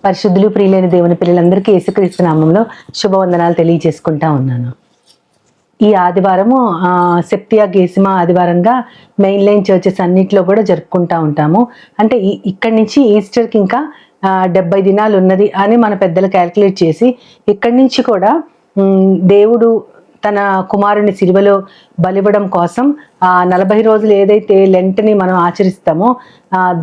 పరిశుద్ధులు ప్రియులైన దేవుని పిల్లలందరికీ యేసుక్రీస్తు నామంలో శుభవందనాలు తెలియజేసుకుంటా ఉన్నాను. ఈ ఆదివారము సెప్తియా గేసిమా ఆదివారంగా మెయిన్ లైన్ చర్చెస్ అన్నిట్లో కూడా జరుపుకుంటా ఉంటాము. అంటే ఇక్కడి నుంచి ఈస్టర్కి ఇంకా 70 దినాలు ఉన్నది అని మన పెద్దలు క్యాల్కులేట్ చేసి ఇక్కడి నుంచి కూడా దేవుడు తన కుమారుని సిలువలో బలివ్వడం కోసం 40 రోజులు ఏదైతే లెంట్ని మనం ఆచరిస్తామో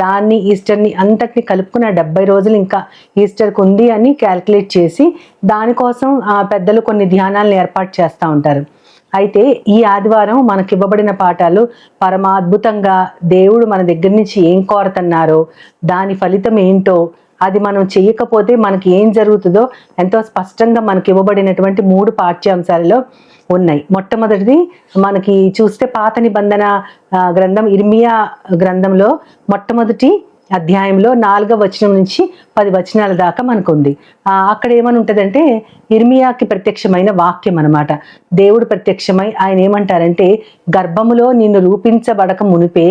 దాన్ని ఈస్టర్ని అంతటిని కలుపుకున్న 70 రోజులు ఇంకా ఈస్టర్కి ఉంది అని క్యాల్కులేట్ చేసి దానికోసం పెద్దలు కొన్ని ధ్యానాలను ఏర్పాటు చేస్తూ ఉంటారు. అయితే ఈ ఆదివారం మనకి ఇవ్వబడిన పాఠాలు పరమాద్భుతంగా దేవుడు మన దగ్గర నుంచి ఏం కోరుతున్నారో దాని ఫలితం ఏంటో అది మనం చేయకపోతే మనకి ఏం జరుగుతుందో ఎంతో స్పష్టంగా మనకి ఇవ్వబడినటువంటి 3 పాఠ్యాంశాలలో ఉన్నాయి. మొట్టమొదటిది మనకి చూస్తే పాత నిబంధన గ్రంథం ఇర్మియా గ్రంథంలో మొట్టమొదటి అధ్యాయంలో 4వ వచనం నుంచి 10 వచనాల దాకా మనకు ఉంది. అక్కడ ఏమని ఉంటుందంటే ఇర్మియాకి ప్రత్యక్షమైన వాక్యం అనమాట. దేవుడు ప్రత్యక్షమై ఆయన ఏమంటారంటే, గర్భములో నిన్ను రూపించబడక మునిపే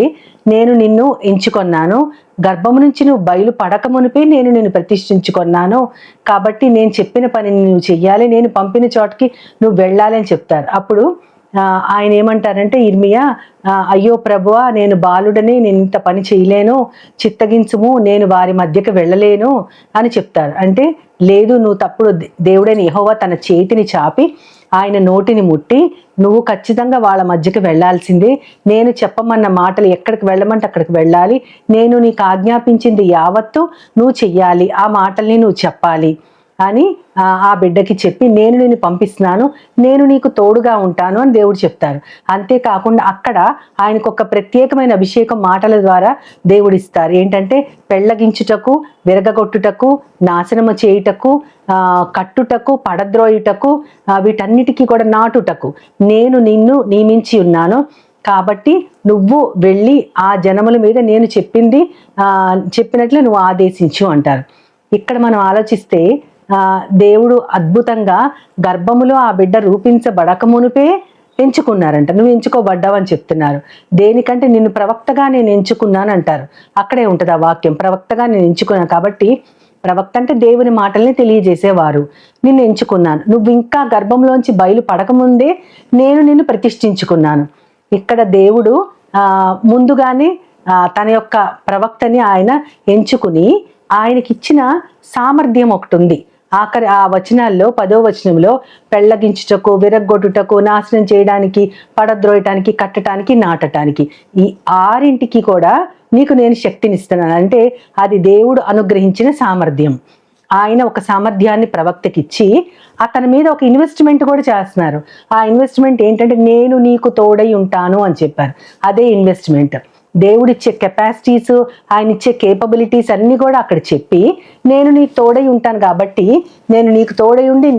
నేను నిన్ను ఎంచుకొన్నాను, గర్భము నుంచి నువ్వు బయలు పడక మునిపే నేను నిన్ను ప్రతిష్ఠించుకొన్నాను, కాబట్టి నేను చెప్పిన పనిని నువ్వు చెయ్యాలి, నేను పంపిన చోటకి నువ్వు వెళ్ళాలి అని చెప్తారు. అప్పుడు ఆయన ఏమంటారంటే ఇర్మియా, అయ్యో ప్రభువా, నేను బాలుడని నేను ఇంత పని చేయలేను, చిత్తగించుము, నేను వారి మధ్యకి వెళ్ళలేను అని చెప్తారు. అంటే లేదు, నువ్వు తప్పుడు, దేవుడైన యెహోవా తన చేతిని చాపి ఆయన నోటిని ముట్టి నువ్వు ఖచ్చితంగా వాళ్ళ మధ్యకి వెళ్ళాల్సిందే, నేను చెప్పమన్న మాటలు ఎక్కడికి వెళ్ళమంటే అక్కడికి వెళ్ళాలి, నేను నీకు ఆజ్ఞాపించింది యావత్తు నువ్వు చెయ్యాలి, ఆ మాటల్ని నువ్వు చెప్పాలి అని ఆ బిడ్డకి చెప్పి నేను నిన్ను పంపిస్తున్నాను, నేను నీకు తోడుగా ఉంటాను అని దేవుడు చెప్తారు. అంతేకాకుండా అక్కడ ఆయనకు ఒక ప్రత్యేకమైన అభిషేకం మాటల ద్వారా దేవుడు ఇస్తారు. ఏంటంటే పెళ్ళగించుటకు, విరగగొట్టుటకు, నాశనము చేయుటకు, కట్టుటకు, పడద్రోయుటకు, వీటన్నిటికీ కూడా నాటుటకు నేను నిన్ను నియమించి ఉన్నాను, కాబట్టి నువ్వు వెళ్ళి ఆ జనముల మీద నేను చెప్పినట్లు నువ్వు ఆదేశించు అంటారు. ఇక్కడ మనం ఆలోచిస్తే దేవుడు అద్భుతంగా గర్భములో ఆ బిడ్డ రూపించబడక మునిపే ఎంచుకున్నారంట. నువ్వు ఎంచుకోబడ్డావని చెప్తున్నారు. దేనికంటే నిన్ను ప్రవక్తగా నేను ఎంచుకున్నాను అంటారు. అక్కడే ఉంటుంది ఆ వాక్యం, ప్రవక్తగా నేను ఎంచుకున్నాను. కాబట్టి ప్రవక్త అంటే దేవుని మాటల్ని తెలియజేసేవారు. నిన్ను ఎంచుకున్నాను, నువ్వు ఇంకా గర్భంలోంచి బయలు పడకముందే నేను నిన్ను ప్రతిష్ఠించుకున్నాను. ఇక్కడ దేవుడు ముందుగానే తన యొక్క ప్రవక్తని ఆయన ఎంచుకుని ఆయనకిచ్చిన సామర్థ్యం ఒకటి ఉంది. ఆఖరి ఆ వచనాల్లో 10వ వచనంలో పెళ్ళగించుటకు, విరగ్గొట్టుటకు, నాశనం చేయడానికి, పడద్రోయటానికి, కట్టడానికి, నాటటానికి, ఈ 6ంటికి కూడా నీకు నేను శక్తినిస్తున్నాను. అంటే అది దేవుడు అనుగ్రహించిన సామర్థ్యం. ఆయన ఒక సామర్థ్యాన్ని ప్రవక్తకిచ్చి అతని మీద ఒక ఇన్వెస్ట్మెంట్ కూడా చేస్తున్నారు. ఆ ఇన్వెస్ట్మెంట్ ఏంటంటే నేను నీకు తోడై ఉంటాను అని చెప్పారు. అదే ఇన్వెస్ట్మెంట్. దేవుడిచ్చే కెపాసిటీస్, ఆయన ఇచ్చే కేపబిలిటీస్ అన్నీ కూడా అక్కడ చెప్పి నేను నీకు తోడై ఉంటాను, కాబట్టి నేను నీకు తోడై ఉండి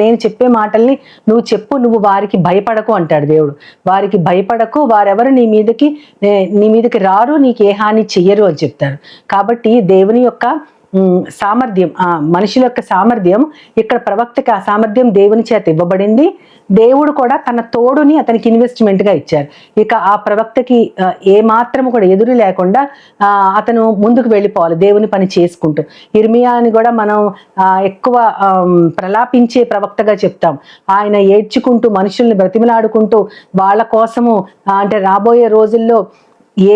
నేను చెప్పే మాటల్ని నువ్వు చెప్పు, నువ్వు వారికి భయపడకు అంటాడు దేవుడు. వారికి భయపడకు, వారెవరు నీ మీదకి రారు, నీకు ఏ హాని చెయ్యరు అని చెప్తారు. కాబట్టి దేవుని యొక్క సామర్థ్యం, మనుషుల యొక్క సామర్థ్యం, ఇక్కడ ప్రవక్తకి ఆ సామర్థ్యం దేవుని చేత ఇవ్వబడింది. దేవుడు కూడా తన తోడుని అతనికి ఇన్వెస్ట్మెంట్గా ఇచ్చారు. ఇక ఆ ప్రవక్తకి ఏ మాత్రము కూడా ఎదురు లేకుండా అతను ముందుకు వెళ్ళిపోవాలి దేవుని పని చేసుకుంటూ. ఇర్మియాని కూడా మనం ఎక్కువ ప్రలాపించే ప్రవక్తగా చెప్తాం. ఆయన ఏడ్చుకుంటూ మనుషుల్ని బ్రతిమలాడుకుంటూ వాళ్ళ కోసము, అంటే రాబోయే రోజుల్లో ఏ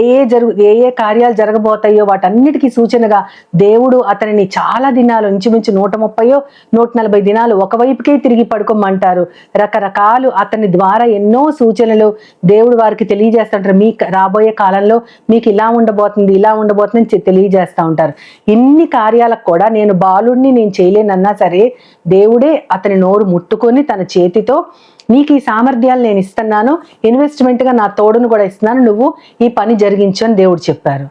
ఏ కార్యాలు జరగబోతాయో వాటన్నిటికీ సూచనగా దేవుడు అతనిని చాలా దినాలు, ఇంచుమించు 130 140 దినాలు ఒకవైపుకే తిరిగి పడుకోమంటారు. రకరకాలు అతని ద్వారా ఎన్నో సూచనలు దేవుడు వారికి తెలియజేస్తుంటారు. మీ రాబోయే కాలంలో మీకు ఇలా ఉండబోతుంది తెలియజేస్తూ ఉంటారు. ఇన్ని కార్యాలకు కూడా నేను బాలుడిని నేను చేయలేనన్నా సరే దేవుడే అతని నోరు ముట్టుకొని తన చేతితో నీకు ఈ సామర్థ్యాలు నేను ఇస్తున్నాను, ఇన్వెస్ట్మెంట్గా నా తోడును కూడా ఇస్తున్నాను, నువ్వు ఈ పని జరిగించు అని దేవుడు చెప్పారు.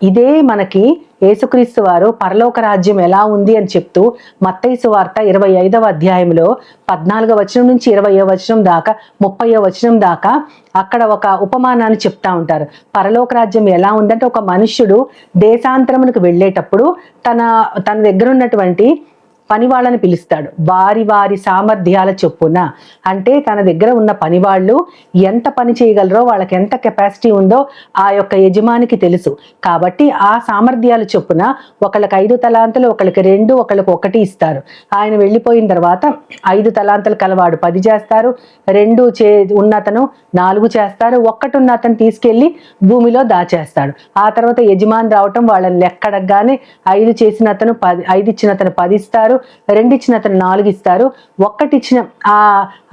ఇదే మనకి యేసుక్రీస్తు వారు పరలోక రాజ్యం ఎలా ఉంది అని చెప్తూ మత్తయి సువార్త 25వ అధ్యాయంలో 14వ వచనం నుంచి 20వ వచనం దాకా 30వ వచనం దాకా అక్కడ ఒక ఉపమానాన్ని చెప్తా ఉంటారు. పరలోక రాజ్యం ఎలా ఉందంటే, ఒక మనుష్యుడు దేశాంతరమునకు వెళ్ళేటప్పుడు తన దగ్గర ఉన్నటువంటి పని వాళ్ళని పిలుస్తాడు. వారి వారి సామర్థ్యాల చొప్పున, అంటే తన దగ్గర ఉన్న పని వాళ్ళు ఎంత పని చేయగలరో, వాళ్ళకి ఎంత కెపాసిటీ ఉందో ఆ యొక్క యజమానికి తెలుసు. కాబట్టి ఆ సామర్థ్యాల చొప్పున ఒకళ్ళకి 5 తలాంతులు, ఒకళ్ళకి 2, ఒకళ్ళకి 1 ఇస్తారు. ఆయన వెళ్ళిపోయిన తర్వాత 5 తలాంతులు కలవాడు 10 చేస్తారు, 2 ఉన్నతను 4 చేస్తారు, 1 ఉన్న అతను తీసుకెళ్లి భూమిలో దాచేస్తాడు. ఆ తర్వాత యజమాని రావటం వాళ్ళని లెక్కడగానే 5 చేసిన అతను 5 ఇచ్చిన అతను 10 ఇస్తారు, 2 ఇచ్చిన అతను 4 ఇస్తారు, 1 ఇచ్చిన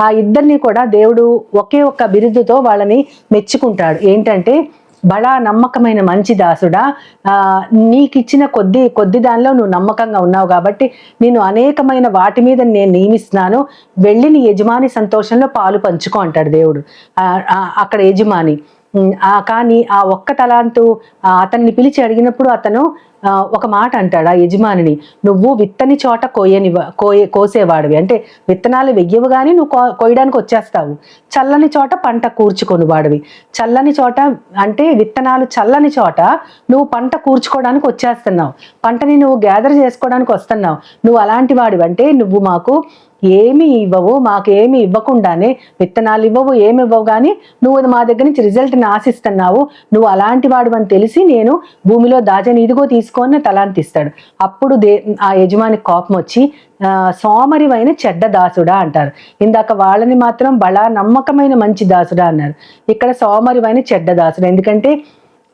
ఆ ఇద్దరిని కూడా దేవుడు ఒకే ఒక్క బిరుదుతో వాళ్ళని మెచ్చుకుంటాడు. ఏంటంటే, బడా నమ్మకమైన మంచి దాసుడా, నీకు ఇచ్చిన కొద్ది దానిలో నువ్వు నమ్మకంగా ఉన్నావు కాబట్టి నేను అనేకమైన వాటి మీద నేను నియమిస్తున్నాను, వెళ్ళి నీ యజమాని సంతోషంలో పాలు పంచుకో అంటాడు దేవుడు. అక్కడ యజమాని కానీ ఆ 1 తలాంతు అతన్ని పిలిచి అడిగినప్పుడు అతను ఒక మాట అంటాడు ఆ యజమానిని, నువ్వు విత్తని చోట కోసేవాడివి, అంటే విత్తనాలు వెయ్యవు కానీ నువ్వు కోయడానికి వచ్చేస్తావు, చల్లని చోట పంట కూర్చుకొని వాడివి. చల్లని చోట అంటే విత్తనాలు చల్లని చోట నువ్వు పంట కూర్చుకోవడానికి వచ్చేస్తున్నావు, పంటని నువ్వు గ్యాదర్ చేసుకోవడానికి వస్తున్నావు. నువ్వు అలాంటి వాడివి, అంటే నువ్వు మాకు ఏమి ఇవ్వవు, మాకేమి ఇవ్వకుండానే, విత్తనాలు ఇవ్వవు, ఏమి ఇవ్వవు, కానీ నువ్వు మా దగ్గర నుంచి రిజల్ట్ని ఆశిస్తున్నావు, నువ్వు అలాంటి వాడు అని తెలిసి నేను భూమిలో దాచని, ఇదిగో తీసుకొని తలాంతి ఇస్తాడు. అప్పుడు ఆ యజమాని కోపం వచ్చి సోమరివైన చెడ్డ దాసుడా అంటారు. ఇందాక వాళ్ళని మాత్రం బలా నమ్మకమైన మంచి దాసుడా అన్నారు, ఇక్కడ సోమరివైన చెడ్డ దాసుడు. ఎందుకంటే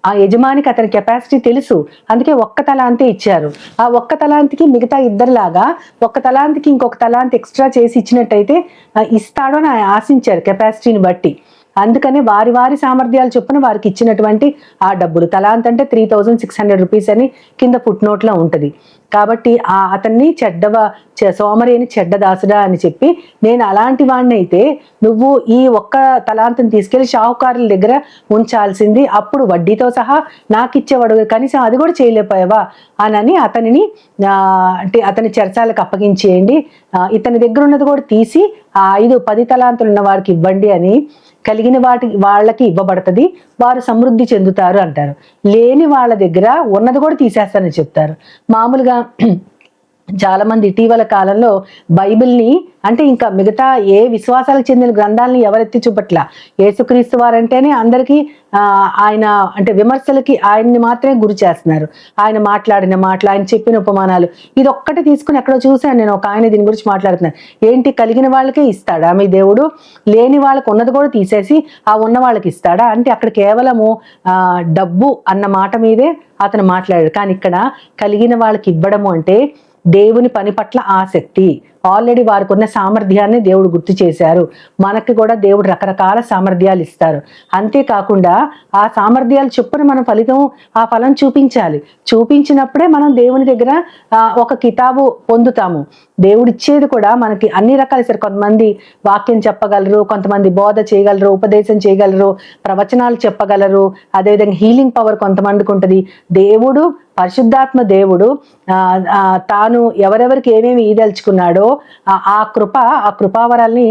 ఆ యజమానికి అతని కెపాసిటీ తెలుసు, అందుకే 1 తలాంతే ఇచ్చారు. ఆ 1 తలాంతికి మిగతా ఇద్దరిలాగా 1 తలాంతికి ఇంకొక తలాంతి ఎక్స్ట్రా చేసి ఇచ్చినట్టయితే ఇస్తాడు అని ఆశించారు కెపాసిటీని బట్టి. అందుకనే వారి వారి సామర్థ్యాలు చొప్పున వారికి ఇచ్చినటువంటి ఆ డబ్బులు. తలాంత్ అంటే 3600 రూపీస్ అని కింద ఫుట్ నోట్లో ఉంటుంది. కాబట్టి అతన్ని సోమరి అని చెడ్డ దాసుడా అని చెప్పి, నేను అలాంటి వాడిని అయితే నువ్వు ఈ 1 తలాంతుని తీసుకెళ్లి షాహుకారుల దగ్గర ఉంచాల్సింది, అప్పుడు వడ్డీతో సహా నాకు ఇచ్చేవాడు, కనీసం అది కూడా చేయలేకపోయావా అని అతనిని అంటే అతని చెరసాలకు అప్పగించేయండి, ఇతని దగ్గర ఉన్నది కూడా తీసి ఆ 10 తలాంతులు ఉన్న వారికి ఇవ్వండి అని, కలిగిన వాళ్ళకి ఇవ్వబడుతుంది, వారు సమృద్ధి చెందుతారు అంటారు. లేని వాళ్ళ దగ్గర ఉన్నది కూడా తీసేస్తారని చెప్తారు. మామూలుగా చాలా మంది ఇటీవల కాలంలో బైబిల్ని, అంటే ఇంకా మిగతా ఏ విశ్వాసాలకు చెందిన గ్రంథాలని ఎవరెత్తి చూపట్లా, యేసుక్రీస్తు వారంటేనే అందరికీ ఆయన అంటే విమర్శలకి ఆయన్ని మాత్రమే గురి చేస్తున్నారు. ఆయన మాట్లాడిన మాటలు, ఆయన చెప్పిన ఉపమానాలు, ఇది ఒక్కటి తీసుకుని ఎక్కడో చూశాను నేను, ఒక ఆయన దీని గురించి మాట్లాడుతున్నాను. ఏంటి, కలిగిన వాళ్ళకే ఇస్తాడా మీ దేవుడు, లేని వాళ్ళకి ఉన్నది కూడా తీసేసి ఆ ఉన్న వాళ్ళకి ఇస్తాడా అంటే, అక్కడ కేవలము డబ్బు అన్న మాట మీదే అతను మాట్లాడాడు. కానీ ఇక్కడ కలిగిన వాళ్ళకి ఇవ్వడము అంటే దేవుని పని పట్ల ఆసక్తి. ఆల్రెడీ వారికి ఉన్న సామర్థ్యాన్ని దేవుడు గుర్తు చేశారు, మనకి కూడా దేవుడు రకరకాల సామర్థ్యాలు ఇస్తారు. అంతేకాకుండా ఆ సామర్థ్యాలు చొప్పున మనం ఆ ఫలం చూపించినప్పుడే మనం దేవుని దగ్గర ఒక కితాబు పొందుతాము. దేవుడు ఇచ్చేది కూడా మనకి అన్ని రకాల సార్, కొంతమంది వాక్యం చెప్పగలరు, కొంతమంది బోధ చేయగలరు, ఉపదేశం చేయగలరు, ప్రవచనాలు చెప్పగలరు, అదేవిధంగా హీలింగ్ పవర్ కొంతమందికి ఉంటుంది. దేవుడు పరిశుద్ధాత్మ దేవుడు తాను ఎవరెవరికి ఏమేమి ఈదలుచుకున్నాడో ఆ కృపావరాల్ని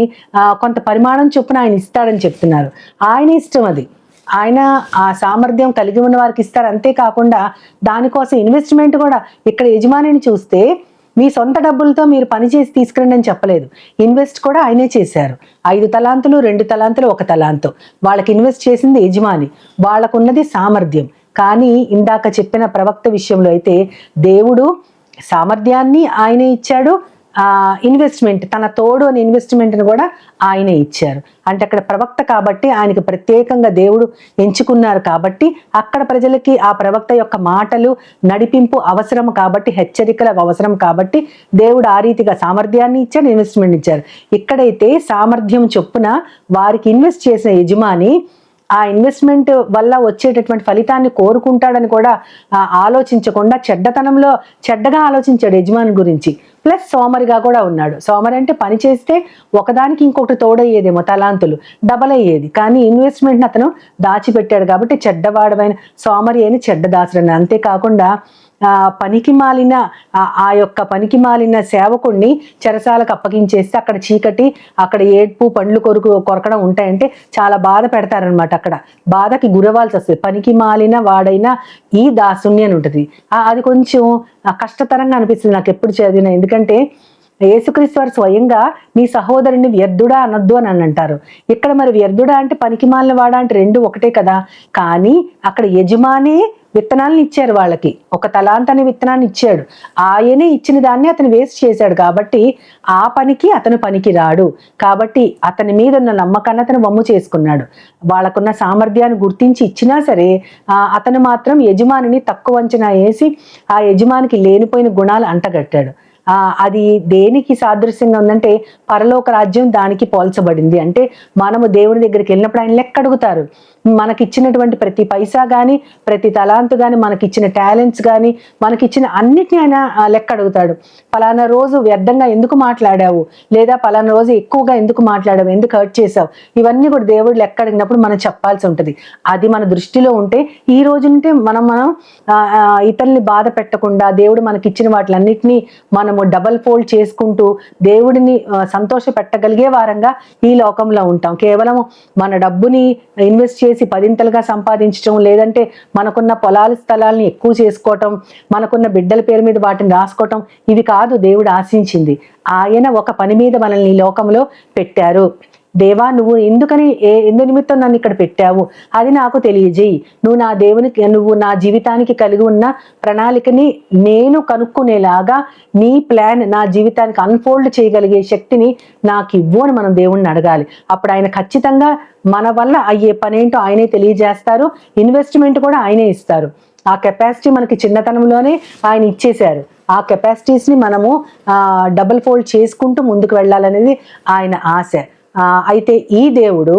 కొంత పరిమాణం చొప్పున ఆయన ఇస్తాడని చెప్తున్నారు. ఆయన ఇష్టం అది, ఆయన ఆ సామర్థ్యం కలిగి ఉన్న వారికి ఇస్తారు. అంతేకాకుండా దానికోసం ఇన్వెస్ట్మెంట్ కూడా, ఇక్కడ యజమానిని చూస్తే మీ సొంత డబ్బులతో మీరు పనిచేసి తీసుకురండి అని చెప్పలేదు, ఇన్వెస్ట్ కూడా ఆయనే చేశారు. 5 తలాంతులు, 2 తలాంతులు, 1 తలాంతు వాళ్ళకి ఇన్వెస్ట్ చేసింది యజమాని, వాళ్ళకున్నది సామర్థ్యం. కానీ ఇందాక చెప్పిన ప్రవక్త విషయంలో అయితే దేవుడు సామర్థ్యాన్ని ఆయనే ఇచ్చాడు, ఇన్వెస్ట్మెంట్ తన తోడు అని ఇన్వెస్ట్మెంట్ని కూడా ఆయనే ఇచ్చారు. అంటే అక్కడ ప్రవక్త కాబట్టి ఆయనకి ప్రత్యేకంగా దేవుడు ఎంచుకున్నారు కాబట్టి అక్కడ ప్రజలకి ఆ ప్రవక్త యొక్క మాటలు నడిపింపు అవసరం కాబట్టి, హెచ్చరికలు అవసరం కాబట్టి దేవుడు ఆ రీతిగా సామర్థ్యాన్ని ఇచ్చాడు, ఇన్వెస్ట్మెంట్ ఇచ్చారు. ఇక్కడైతే సామర్థ్యం చొప్పున వారికి ఇన్వెస్ట్ చేసిన యజమాని ఆ ఇన్వెస్ట్మెంట్ వల్ల వచ్చేటటువంటి ఫలితాన్ని కోరుకుంటాడని కూడా ఆలోచించకుండా చెడ్డగా ఆలోచించాడు యజమాని గురించి. ప్లస్ సోమరిగా కూడా ఉన్నాడు. సోమరి అంటే పని చేస్తే ఒకదానికి ఇంకొకటి తోడయ్యేదేమో, తలాంతులు డబల్ అయ్యేది, కానీ ఇన్వెస్ట్మెంట్ని అతను దాచిపెట్టాడు కాబట్టి చెడ్డవాడమైన సోమరి అని చెడ్డ దాసుడని. అంతేకాకుండా పనికి మాలిన ఆ యొక్క పనికి మాలిన సేవకుణ్ణి చెరసాలకు అప్పగించేస్తే అక్కడ చీకటి, అక్కడ ఏడ్పు, పండ్లు కొరకడం ఉంటాయంటే చాలా బాధ పెడతారనమాట. అక్కడ బాధకి గురవాల్సి వస్తుంది. పనికి మాలిన వాడైనా ఈ దాసుని అని ఉంటుంది. అది కొంచెం కష్టతరంగా అనిపిస్తుంది నాకు ఎప్పుడు చదివినా. ఎందుకంటే యేసుక్రీస్తు వారు స్వయంగా నీ సహోదరుని వ్యర్థుడా అనొద్దు అని అంటారు. ఇక్కడ మరి వ్యర్థుడా అంటే పనికి మాలిన వాడా అంటే రెండు ఒకటే కదా. కానీ అక్కడ యజమానే విత్తనాలను ఇచ్చారు వాళ్ళకి. ఒక తలాంత్ అనే విత్తనాన్ని ఇచ్చాడు. ఆయనే ఇచ్చిన దాన్ని అతను వేస్ట్ చేశాడు కాబట్టి ఆ పనికి అతను పనికి రాడు. కాబట్టి అతని మీద ఉన్న నమ్మకాన్ని అతను వమ్ము చేసుకున్నాడు. వాళ్ళకున్న సామర్థ్యాన్ని గుర్తించి ఇచ్చినా సరే అతను మాత్రం యజమానిని తక్కువ అంచనా వేసి ఆ యజమానికి లేనిపోయిన గుణాలు అంటగట్టాడు. అది దేనికి సాదృశ్యంగా ఉందంటే పరలోక రాజ్యం దానికి పోల్చబడింది. అంటే మనము దేవుని దగ్గరికి వెళ్ళినప్పుడు ఆయన లెక్క అడుగుతారు. మనకిచ్చినటువంటి ప్రతి పైసా కానీ, ప్రతి తలాంతు కానీ, మనకిచ్చిన టాలెంట్స్ కానీ, మనకిచ్చిన అన్నిటిని ఆయన లెక్క అడుగుతాడు. పలానా రోజు వ్యర్థంగా ఎందుకు మాట్లాడావు, లేదా పలానా రోజు ఎక్కువగా ఎందుకు మాట్లాడావు, ఎందుకు హర్ట్ చేసావు, ఇవన్నీ కూడా దేవుడు లెక్క అడిగినప్పుడు మనం చెప్పాల్సి ఉంటుంది. అది మన దృష్టిలో ఉంటే ఈ రోజు ఉంటే మనం ఇతరుల్ని బాధ పెట్టకుండా దేవుడు మనకిచ్చిన వాటిలన్నిటినీ మనము డబల్ ఫోల్డ్ చేసుకుంటూ దేవుడిని సంతోష పెట్టగలిగే వారంగా ఈ లోకంలో ఉంటాం. కేవలం మన డబ్బుని ఇన్వెస్ట్ చేసి పదింతలుగా సంపాదించడం, లేదంటే మనకున్న పొలాల స్థలాల్ని ఎక్కువ చేసుకోవటం, మనకున్న బిడ్డల పేరు మీద వాటిని రాసుకోవటం, ఇవి కాదు దేవుడు ఆశించింది. ఆయన ఒక పని మీద మనల్ని ఈ లోకంలో పెట్టారు. దేవా నువ్వు ఎందు నిమిత్తం నన్ను ఇక్కడ పెట్టావు అది నాకు తెలియజేయి. నువ్వు నా జీవితానికి కలిగి ఉన్న ప్రణాళికని నేను కనుక్కునేలాగా నీ ప్లాన్ నా జీవితానికి అన్ఫోల్డ్ చేయగలిగే శక్తిని నాకు ఇవ్వు అని మనం దేవుణ్ణి అడగాలి. అప్పుడు ఆయన ఖచ్చితంగా మన వల్ల అయ్యే పనేంటో ఆయనే తెలియజేస్తారు. ఇన్వెస్ట్మెంట్ కూడా ఆయనే ఇస్తారు. ఆ కెపాసిటీ మనకి చిన్నతనంలోనే ఆయన ఇచ్చేశారు. ఆ కెపాసిటీస్ని మనము డబుల్ ఫోల్డ్ చేసుకుంటూ ముందుకు వెళ్ళాలనేది ఆయన ఆశ. అయితే ఈ దేవుడు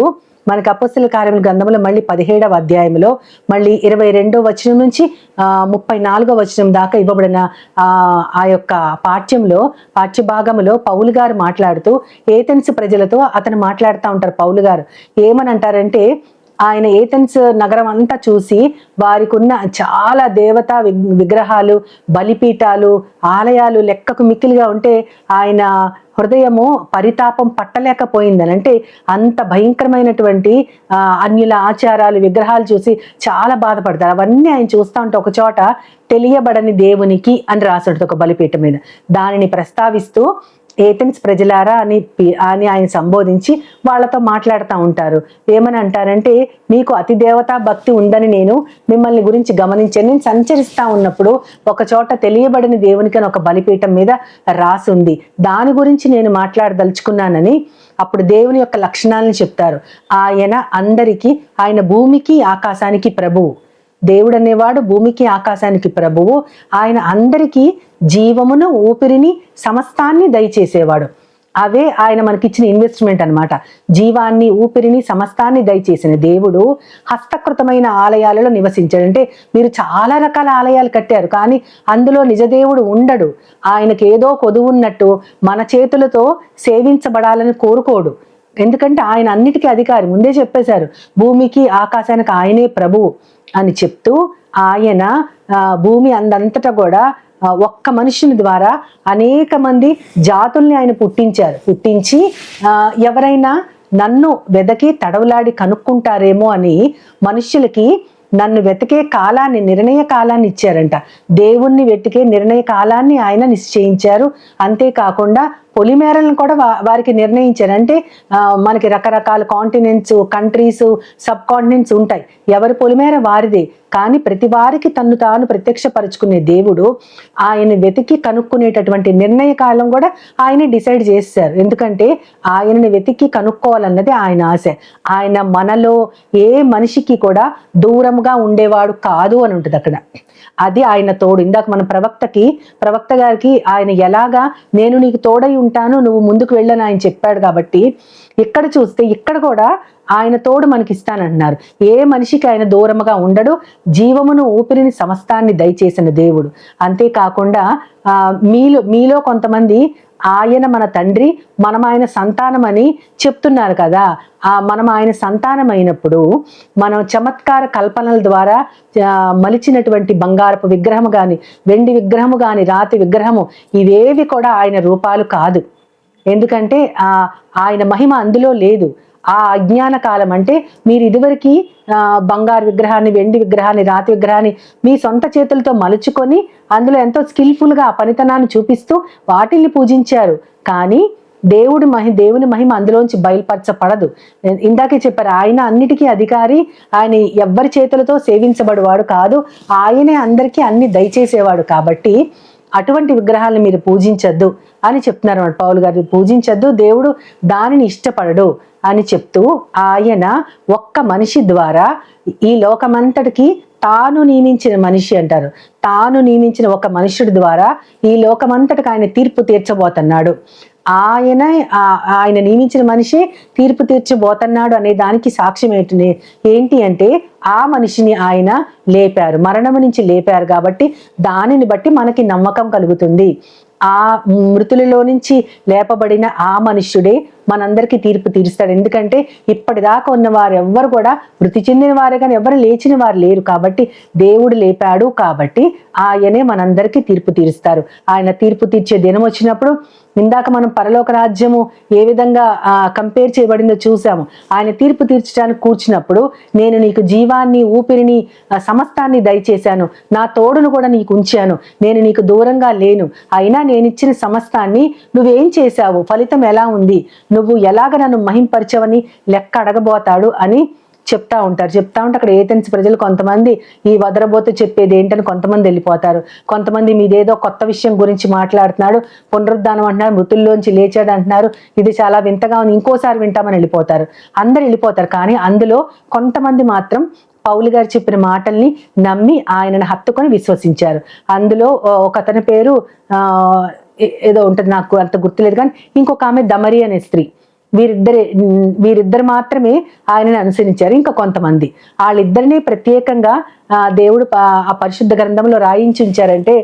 మనకి అపొస్తలుల కార్యముల గ్రంథంలో మళ్ళీ 17వ అధ్యాయంలో మళ్ళీ 22వ వచనం నుంచి 34వ వచనం దాకా ఇవ్వబడిన ఆ యొక్క పాఠ్య భాగంలో పౌలు గారు మాట్లాడుతూ ఏథెన్స్ ప్రజలతో అతను మాట్లాడుతూ ఉంటారు. పౌలు గారు ఏమని అంటారంటే, ఆయన ఏథెన్స్ నగరం అంతా చూసి వారికి ఉన్న చాలా దేవతా విగ్రహాలు, బలిపీఠాలు, ఆలయాలు లెక్కకు మిక్కిలిగా ఉంటే ఆయన హృదయము పరితాపం పట్టలేకపోయిందని. అంటే అంత భయంకరమైనటువంటి అన్యుల ఆచారాలు, విగ్రహాలు చూసి చాలా బాధపడతారు. అవన్నీ ఆయన చూస్తూ ఉంటే ఒక చోట తెలియబడని దేవునికి అని రాసుంటుంది ఒక బలిపీఠం మీద. దానిని ప్రస్తావిస్తూ ఏథెన్స్ ప్రజలారా అని ఆయన సంబోధించి వాళ్ళతో మాట్లాడుతూ ఉంటారు. ఏమని అంటారంటే, మీకు అతి దేవతా భక్తి ఉందని నేను మిమ్మల్ని గురించి గమనించాను. నేను సంచరిస్తా ఉన్నప్పుడు ఒక చోట తెలియబడిన దేవునికి అని ఒక బలిపీఠం మీద రాసుంది. దాని గురించి నేను మాట్లాడదలుచుకున్నానని అప్పుడు దేవుని యొక్క లక్షణాలను చెప్తారు. ఆయన భూమికి ఆకాశానికి ప్రభువు. దేవుడు అనేవాడు భూమికి ఆకాశానికి ప్రభువు. ఆయన అందరికీ జీవమును, ఊపిరిని, సమస్తాన్ని దయచేసేవాడు. అవే ఆయన మనకిచ్చిన ఇన్వెస్ట్మెంట్ అన్నమాట. జీవాన్ని, ఊపిరిని, సమస్తాన్ని దయచేసిన దేవుడు హస్తకృతమైన ఆలయాలలో నివసించాడు. అంటే మీరు చాలా రకాల ఆలయాలు కట్టారు, కానీ అందులో నిజదేవుడు ఉండడు. ఆయనకి ఏదో కొదువున్నట్టు మన చేతులతో సేవించబడాలని కోరుకోడు. ఎందుకంటే ఆయన అన్నిటికీ అధికారి. ముందే చెప్పేశారు, భూమికి ఆకాశానికి ఆయనే ప్రభువు అని చెప్తూ ఆయన భూమి అందంతటా కూడా ఒక్క మనుషుని ద్వారా అనేక మంది జాతుల్ని ఆయన పుట్టించి ఎవరైనా నన్ను వెదకి తడవలాడి కనుక్కుంటారేమో అని మనుష్యులకి నన్ను వెతికే నిర్ణయ కాలాన్ని ఇచ్చారంట. దేవుణ్ణి వెతికే నిర్ణయ కాలాన్ని ఆయన నిశ్చయించారు. అంతేకాకుండా పొలిమేరలను కూడా వారికి నిర్ణయించారు. అంటే మనకి రకరకాల కాంటినెంట్స్, కంట్రీస్, సబ్ కాంటినెంట్స్ ఉంటాయి. ఎవరి పొలిమేర వారిదే. కానీ ప్రతి వారికి తన్ను తాను ప్రత్యక్షపరుచుకునే దేవుడు ఆయన వెతికి కనుక్కునేటటువంటి నిర్ణయ కాలం కూడా ఆయనే డిసైడ్ చేశారు. ఎందుకంటే ఆయనని వెతికి కనుక్కోవాలన్నది ఆయన ఆశ. ఆయన మనలో ఏ మనిషికి కూడా దూరంగా ఉండేవాడు కాదు అని ఉంటుంది అక్కడ. అది ఆయన తోడు. ఇందాక మన ప్రవక్త గారికి ఆయన ఎలాగా నేను నీకు తోడై ఉంటాను, నువ్వు ముందుకు వెళ్ళని ఆయన చెప్పాడు. కాబట్టి ఇక్కడ చూస్తే ఇక్కడ కూడా ఆయన తోడు మనకి ఇస్తానంటున్నారు. ఏ మనిషికి ఆయన దూరముగా ఉండడు. జీవమును, ఊపిరిని, సమస్తాన్ని దయచేసిన దేవుడు. అంతేకాకుండా మీలో కొంతమంది ఆయన మన తండ్రి, మనం ఆయన సంతానం అని చెప్తున్నారు కదా. మనం ఆయన సంతానం అయినప్పుడు మనం చమత్కార కల్పనల ద్వారా మలిచినటువంటి బంగారపు విగ్రహము కానీ, వెండి విగ్రహము కానీ, రాతి విగ్రహము, ఇవేవి కూడా ఆయన రూపాలు కాదు. ఎందుకంటే ఆయన మహిమ అందులో లేదు. ఆ అజ్ఞాన కాలం అంటే మీరు ఇదివరకు బంగారు విగ్రహాన్ని, వెండి విగ్రహాన్ని, రాతి విగ్రహాన్ని మీ సొంత చేతులతో మలుచుకొని అందులో ఎంతో స్కిల్ఫుల్గా ఆ పనితనాన్ని చూపిస్తూ వాటిల్ని పూజించారు. కానీ దేవుని మహిమ అందులోంచి బయలుపరచబడదు. ఇందాకే చెప్పారు, ఆయన అన్నిటికీ అధికారి, ఆయన ఎవ్వరి చేతులతో సేవించబడేవాడు కాదు, ఆయనే అందరికీ అన్ని దయచేసేవాడు. కాబట్టి అటువంటి విగ్రహాలను మీరు పూజించద్దు అని చెప్తున్నారు అన్నమాట పౌలు గారు. పూజించద్దు, దేవుడు దానిని ఇష్టపడడు అని చెప్తూ ఆయన ఒక్క మనిషి ద్వారా ఈ లోకమంతటికి తాను నియమించిన మనిషి అంటారు, తాను నియమించిన ఒక మనుషుడి ద్వారా ఈ లోకమంతటికి ఆయన తీర్పు తీర్చబోతున్నాడు. ఆయన నియమించిన మనిషి తీర్పు తీర్చబోతున్నాడు అనే దానికి సాక్ష్యం ఏంటి అంటే ఆ మనిషిని ఆయన లేపారు, మరణము నుంచి లేపారు. కాబట్టి దానిని బట్టి మనకి నమ్మకం కలుగుతుంది. ఆ మృతులలో నుంచి లేపబడిన ఆ మనుష్యుడే మనందరికీ తీర్పు తీరుస్తాడు. ఎందుకంటే ఇప్పటిదాకా ఉన్న వారు ఎవ్వరు కూడా మృతి చెందిన వారే కానీ ఎవరు లేచిన వారు లేరు. కాబట్టి దేవుడు లేపాడు, కాబట్టి ఆయనే మనందరికీ తీర్పు తీరుస్తారు. ఆయన తీర్పు తీర్చే దినం వచ్చినప్పుడు, ఇందాక మనం పరలోక రాజ్యము ఏ విధంగా కంపేర్ చేయబడిందో చూసాము. ఆయన తీర్పు తీర్చడానికి కూర్చున్నప్పుడు, నేను నీకు జీవాన్ని, ఊపిరిని, సమస్తాన్ని దయచేశాను, నా తోడును కూడా నీకు ఉంచాను, నేను నీకు దూరంగా లేను, అయినా నేను ఇచ్చిన సమస్తాన్ని నువ్వేం చేశావు, ఫలితం ఎలా ఉంది, నువ్వు ఎలాగ నన్ను మహింపరిచావని లెక్క అడగబోతాడు అని చెప్తా ఉంటే అక్కడ ఏథెన్స్ ప్రజలు కొంతమంది ఈ వదరబోతు చెప్పేది ఏంటని కొంతమంది వెళ్ళిపోతారు. కొంతమంది మీదేదో కొత్త విషయం గురించి మాట్లాడుతున్నాడు, పునరుద్ధానం అంటున్నారు, మృతుల్లోంచి లేచాడు అంటున్నారు, ఇది చాలా వింతగా ఉంది, ఇంకోసారి వింటామని వెళ్ళిపోతారు. అందరు వెళ్ళిపోతారు. కానీ అందులో కొంతమంది మాత్రం పౌలు గారు చెప్పిన మాటల్ని నమ్మి ఆయనను హత్తుకొని విశ్వసించారు. అందులో ఒక అతని పేరు ఏదో ఉంటుంది, నాకు అంత గుర్తులేదు, కానీ ఇంకొక ఆమె దమరి అనే స్త్రీ, వీరిద్దరు మాత్రమే ఆయనని అనుసరించారు. ఇంకా కొంతమంది, వాళ్ళిద్దరినీ ప్రత్యేకంగా దేవుడు ఆ పరిశుద్ధ గ్రంథంలో రాయించి ఉంచారంటే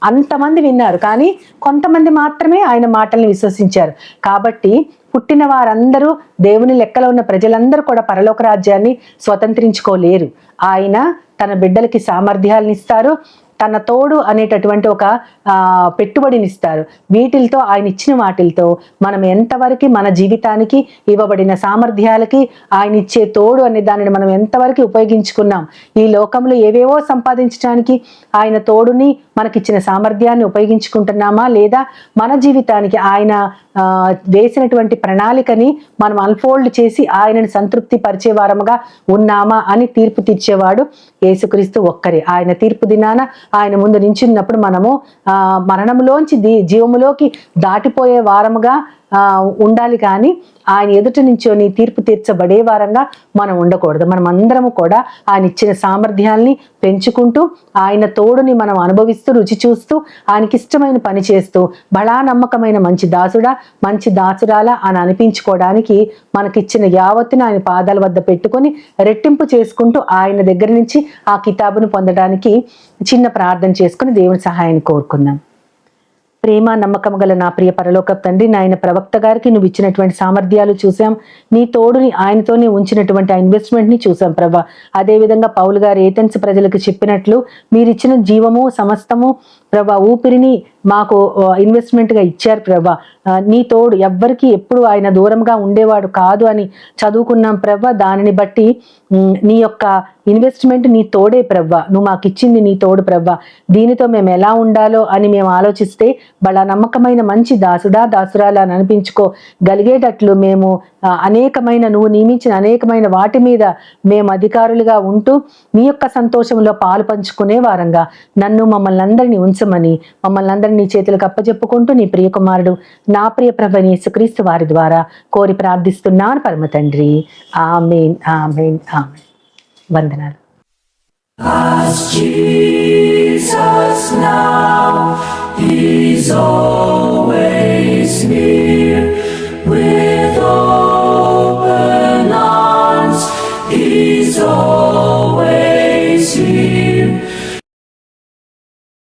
అంతమంది విన్నారు, కానీ కొంతమంది మాత్రమే ఆయన మాటల్ని విశ్వసించారు. కాబట్టి పుట్టిన వారందరూ, దేవుని లెక్కలో ఉన్న ప్రజలందరూ కూడా పరలోక రాజ్యాన్ని స్వతంత్రించుకోలేరు. ఆయన తన బిడ్డలకి సామర్థ్యాలను ఇస్తారు, తన తోడు అనేటటువంటి ఒక పెట్టుబడిని ఇస్తారు. వీటితో, ఆయన ఇచ్చిన వాటితో మనం ఎంతవరకు మన జీవితానికి ఇవ్వబడిన సామర్థ్యాలకి ఆయన ఇచ్చే తోడు అనే దానిని మనం ఎంతవరకు ఉపయోగించుకున్నాం, ఈ లోకంలో ఏవేవో సంపాదించడానికి ఆయన తోడుని, మనకిచ్చిన సామర్థ్యాన్ని ఉపయోగించుకుంటున్నామా, లేదా మన జీవితానికి ఆయన వేసినటువంటి ప్రణాళికని మనం అన్ఫోల్డ్ చేసి ఆయనని సంతృప్తి పరిచే వారముగా ఉన్నామా అని తీర్పు తీర్చేవాడు యేసుక్రీస్తు ఒక్కరే. ఆయన తీర్పు దినాన ఆయన ముందు నించున్నప్పుడు మనము మరణంలోంచి జీవములోకి దాటిపోయే వారముగా ఉండాలి, కానీ ఆయన ఎదుట నుంచోని తీర్పు తీర్చబడే వారంగా మనం ఉండకూడదు. మనం అందరము కూడా ఆయన ఇచ్చిన సామర్థ్యాల్ని పెంచుకుంటూ, ఆయన తోడుని మనం అనుభవిస్తూ, రుచి చూస్తూ, ఆయనకి ఇష్టమైన పని చేస్తూ, బలా నమ్మకమైన మంచి దాసుడా, మంచి దాసురాలా అని అనిపించుకోవడానికి మనకిచ్చిన యావత్తుని ఆయన పాదాల వద్ద పెట్టుకొని రెట్టింపు చేసుకుంటూ ఆయన దగ్గర నుంచి ఆ కితాబును పొందడానికి చిన్న ప్రార్థన చేసుకుని దేవుని సహాయాన్ని కోరుకుందాం. ప్రేమ నమ్మకం గల నా ప్రియ పరలోక తండ్రి, నాయన ప్రవక్త గారికి నువ్వు ఇచ్చినటువంటి సామర్థ్యాలు చూసాం, నీ తోడుని ఆయనతోనే ఉంచినటువంటి ఆ ఇన్వెస్ట్మెంట్ని చూసాం ప్రభా. అదేవిధంగా పౌలు గారు ఏథెన్స్ ప్రజలకు చెప్పినట్లు మీరు ఇచ్చిన జీవము సమస్తము ప్రభా, ఊపిరిని మాకు ఇన్వెస్ట్మెంట్గా ఇచ్చారు ప్రభా. నీ తోడు ఎవ్వరికి ఎప్పుడు ఆయన దూరంగా ఉండేవాడు కాదు అని చదువుకున్నాం ప్రభా. దానిని బట్టి నీ యొక్క ఇన్వెస్ట్మెంట్ నీ తోడే ప్రభా, నువ్వు మాకు ఇచ్చింది నీ తోడు ప్రభా. దీనితో మేము ఎలా ఉండాలో అని మేము ఆలోచిస్తే బలా నమ్మకమైన మంచి దాసుడా, దాసురాలా అని అనిపించుకోగలిగేటట్లు మేము అనేకమైన, నువ్వు నియమించిన అనేకమైన వాటి మీద మేము అధికారులుగా ఉంటూ నీ యొక్క సంతోషంలో పాలు పంచుకునే వారంగా నన్ను, మమ్మల్ని అందరినీ ఉంచమని, మమ్మల్ని అందరినీ నీ చేతులకు అప్పచెప్పుకుంటూ నీ ప్రియ కుమారుడు, నా ప్రియ ప్రభువైన యేసుక్రీస్తు వారి ద్వారా కోరి ప్రార్థిస్తున్నాను పరమ తండ్రి. ఆమేన్, ఆమేన్, ఆమేన్. వందనాలు. As Jesus now, He's always near, with open arms, He's always here.